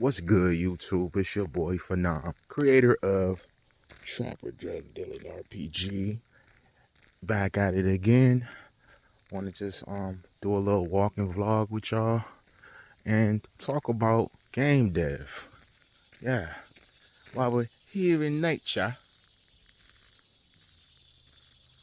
What's good, YouTube? It's your boy Phenom, creator of Trapper Drug Dealing RPG. Back at it again. Want to just do a little walking vlog with y'all and talk about game dev. Yeah, while we're here in nature,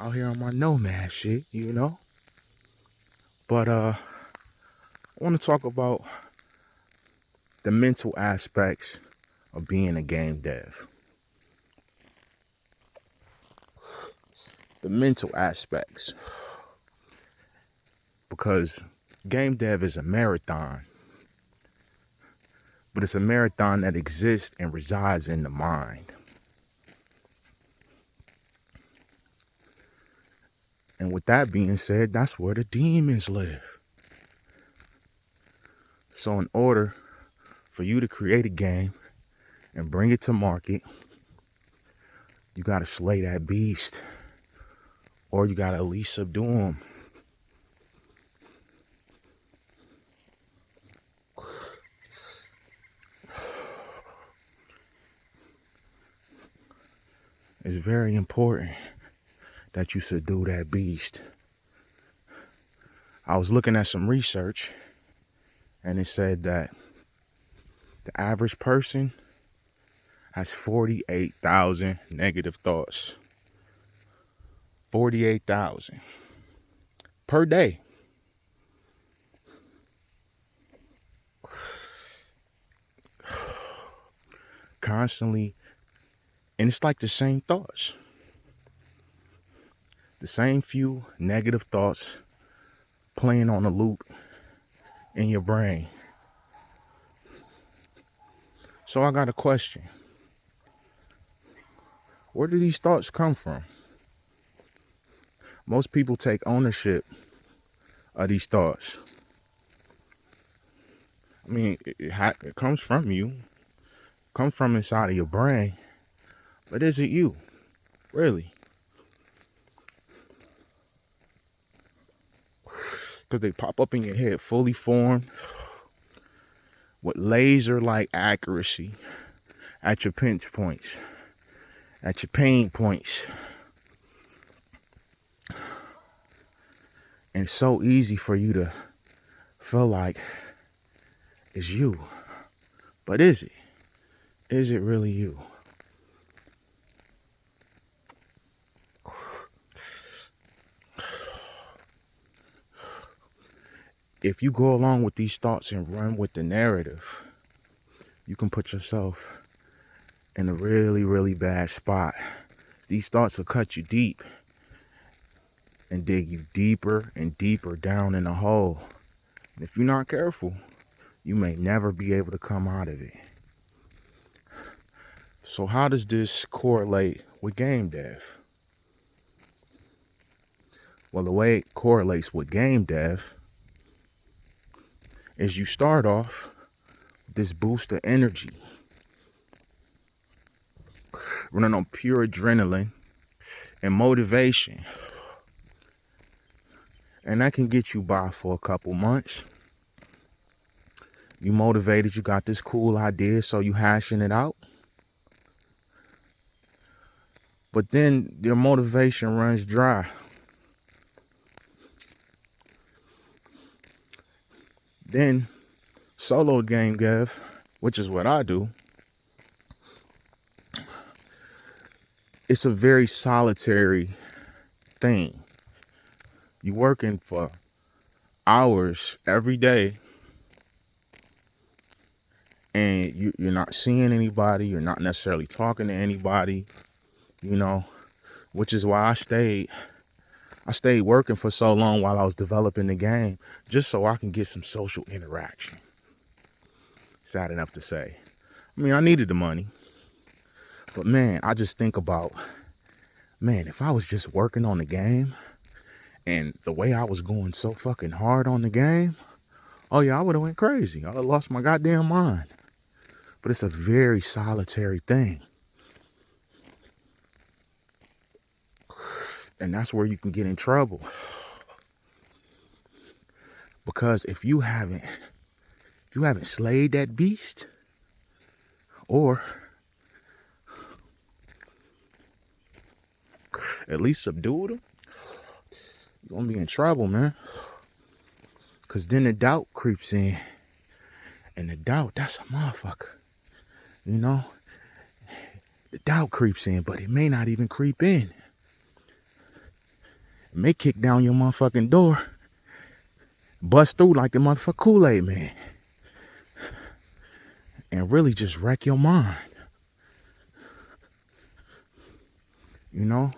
out here on my nomad shit, you know. But I want to talk about the mental aspects of being a game dev. The mental aspects. Because game dev is a marathon, but it's a marathon that exists and resides in the mind. And with that being said, that's where the demons live. So in order for you to create a game and bring it to market, you got to slay that beast, or you got to at least subdue him. It's very important that you subdue that beast. I was looking at some research, and it said that the average person has 48,000 negative thoughts. 48,000 per day. Constantly, and it's like the same thoughts. The same few negative thoughts playing on a loop in your brain. So I got a question. Where do these thoughts come from? Most people take ownership of these thoughts. I mean, it comes from you. It comes from inside of your brain. But is it you? Really? Because they pop up in your head fully formed with laser-like accuracy at your pinch points, at your pain points. And it's so easy for you to feel like it's you. But is it? Is it really you? If you go along with these thoughts and run with the narrative, you can put yourself in a really, really bad spot. These thoughts will cut you deep and dig you deeper and deeper down in a hole. And if you're not careful, you may never be able to come out of it. So how does this correlate with game dev? Well, the way it correlates with game dev is you start off with this boost of energy, running on pure adrenaline and motivation. And that can get you by for a couple months. You motivated, you got this cool idea, so you hashing it out. But then your motivation runs dry. Then solo game dev, which is what I do, it's a very solitary thing. You're working for hours every day, and you're not seeing anybody, you're not necessarily talking to anybody, you know, which is why I stayed working for so long while I was developing the game, just so I can get some social interaction. Sad enough to say. I mean, I needed the money, but man, I just think about, man, if I was just working on the game and the way I was going so fucking hard on the game, oh yeah, I would have went crazy. I would have lost my goddamn mind. But it's a very solitary thing. And that's where you can get in trouble. Because if you haven't slayed that beast, or at least subdue them, you're gonna be in trouble, man. Cause then the doubt creeps in. And the doubt, that's a motherfucker. You know? The doubt creeps in, but it may not even creep in. It may kick down your motherfucking door, bust through like the motherfucking Kool-Aid man, and really just wreck your mind. You know?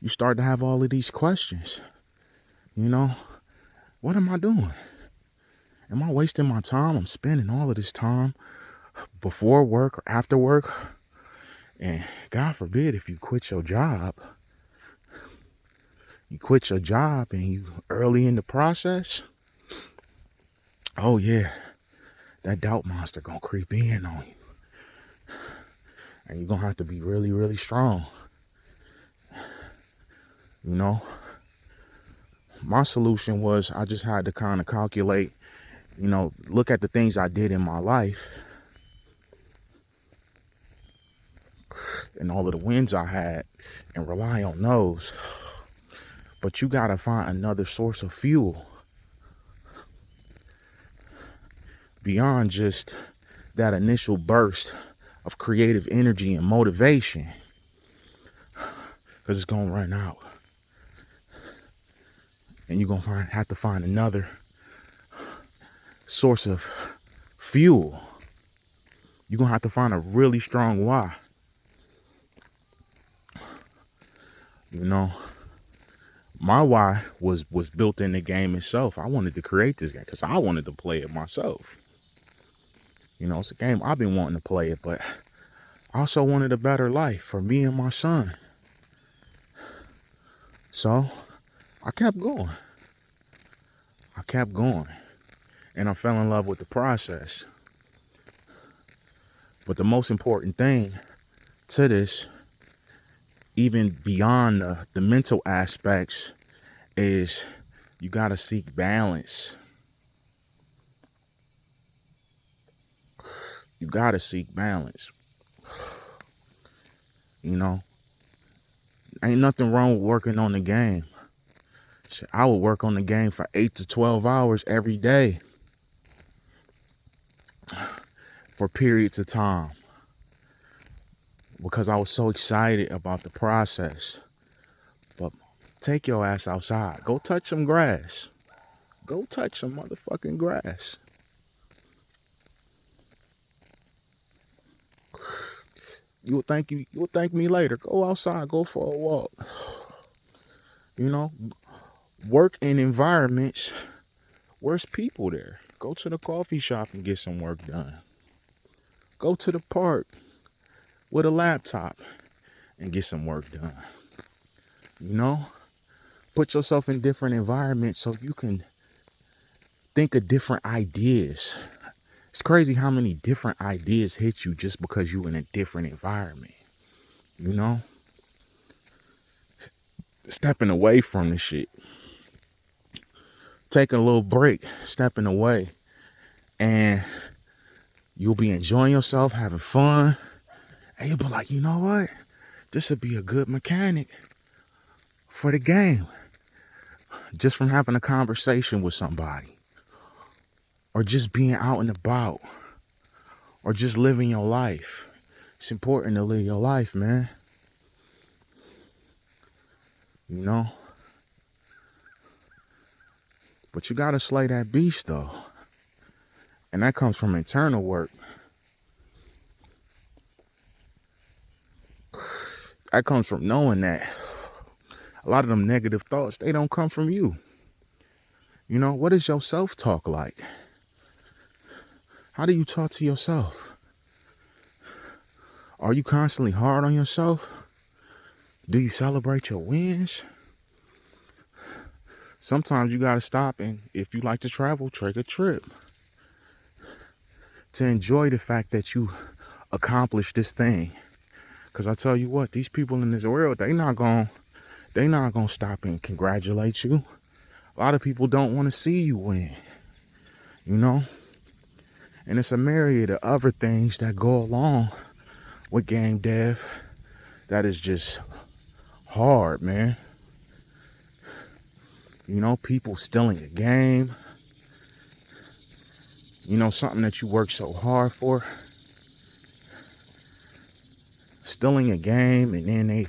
You start to have all of these questions. You know? What am I doing? Am I wasting my time? I'm spending all of this time before work or after work. And God forbid if you quit your job. You quit your job and you early in the process. Oh yeah, that doubt monster gonna creep in on you. And you're gonna have to be really, really strong. You know? My solution was I just had to kind of calculate, you know, look at the things I did in my life and all of the wins I had and rely on those. But you gotta find another source of fuel beyond just that initial burst of creative energy and motivation, because it's gonna run out. And you're gonna have to find another source of fuel. You're gonna have to find a really strong why. You know, my why was built in the game itself. I wanted to create this game because I wanted to play it myself. You know, it's a game I've been wanting to play it, but I also wanted a better life for me and my son. So I kept going. And I fell in love with the process. But the most important thing to this, even beyond the mental aspects, is you got to seek balance. You got to seek balance. You know, ain't nothing wrong with working on the game. Shit, I would work on the game for 8 to 12 hours every day for periods of time because I was so excited about the process. But take your ass outside. Go touch some grass. Go touch some motherfucking grass. You'll thank me later. Go outside. Go for a walk. You know, work in environments where's people there. Go to the coffee shop and get some work done. Go to the park with a laptop and get some work done. You know, put yourself in different environments so you can think of different ideas. It's crazy how many different ideas hit you just because you're in a different environment. You know, stepping away from the shit, taking a little break, stepping away, and you'll be enjoying yourself, having fun, and you'll be like, you know what? This would be a good mechanic for the game. Just from having a conversation with somebody, or just being out and about, or just living your life. It's important to live your life, man. You know? But you gotta slay that beast, though. And that comes from internal work. That comes from knowing that a lot of them negative thoughts, they don't come from you. You know, what is your self-talk like? How do you talk to yourself? Are you constantly hard on yourself? Do you celebrate your wins? Sometimes you gotta stop, and if you like to travel, take a trip to enjoy the fact that you accomplished this thing. Because I tell you what, these people in this world, they not gonna stop and congratulate you. A lot of people don't want to see you win, you know? And it's a myriad of other things that go along with game dev that is just hard, man. You know, people stealing a game. You know, something that you work so hard for. Stealing a game, and then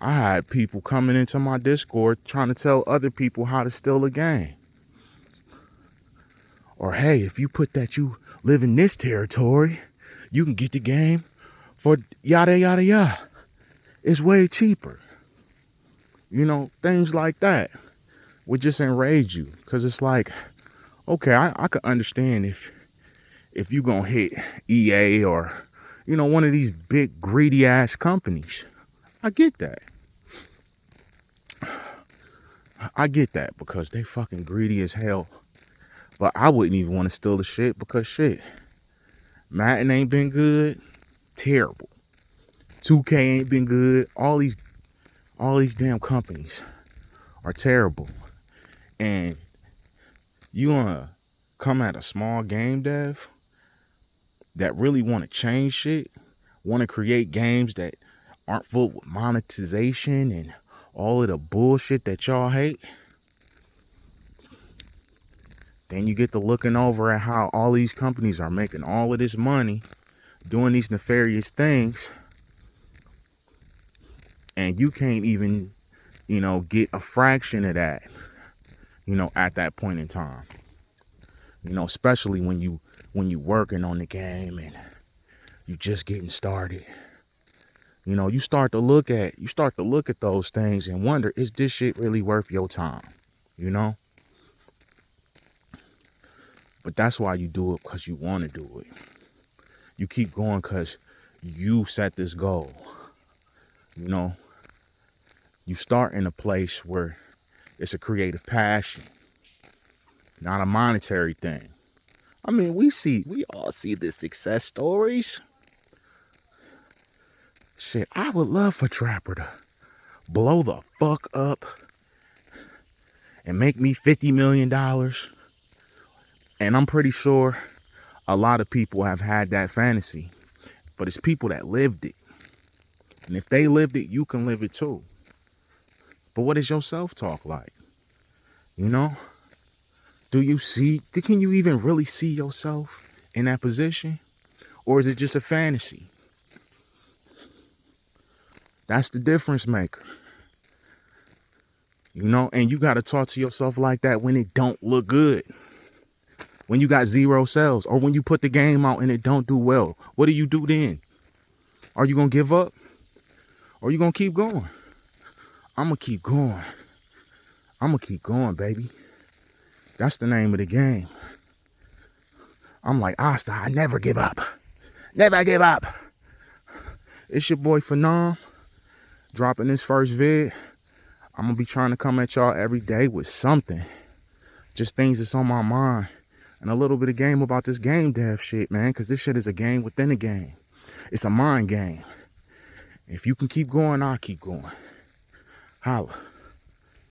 I had people coming into my Discord trying to tell other people how to steal a game. Or, hey, if you put that you live in this territory, you can get the game for yada, yada, yada. It's way cheaper. You know, things like that would just enrage you. Because it's like, okay, I could understand if you gonna hit EA or, you know, one of these big greedy ass companies. I get that. I get that because they fucking greedy as hell. But I wouldn't even want to steal the shit because shit, Madden ain't been good. Terrible. 2K ain't been good. All these damn companies are terrible. And you wanna come at a small game dev that really want to change shit, want to create games that aren't full with monetization and all of the bullshit that y'all hate. Then you get to looking over at how all these companies are making all of this money doing these nefarious things, and you can't even, you know, get a fraction of that, you know, at that point in time. You know, especially when you working on the game and you just getting started. You know, you start to look at those things and wonder, is this shit really worth your time? You know? But that's why you do it, because you want to do it. You keep going because you set this goal. You know? You start in a place where it's a creative passion, not a monetary thing. I mean, we all see the success stories. Shit, I would love for Trapper to blow the fuck up and make me $50 million. And I'm pretty sure a lot of people have had that fantasy, but it's people that lived it. And if they lived it, you can live it too. But what is your self-talk like? You know? Can you even really see yourself in that position? Or is it just a fantasy? That's the difference maker. You know, and you got to talk to yourself like that when it don't look good. When you got 0 sales, or when you put the game out and it don't do well. What do you do then? Are you going to give up? Or are you going to keep going? I'm going to keep going. I'm going to keep going, baby. That's the name of the game. I'm like Asta, I never give up. Never give up. It's your boy Phenom, dropping this first vid. I'm going to be trying to come at y'all every day with something. Just things that's on my mind. And a little bit of game about this game dev shit, man. Because this shit is a game within a game. It's a mind game. If you can keep going, I'll keep going. Holla.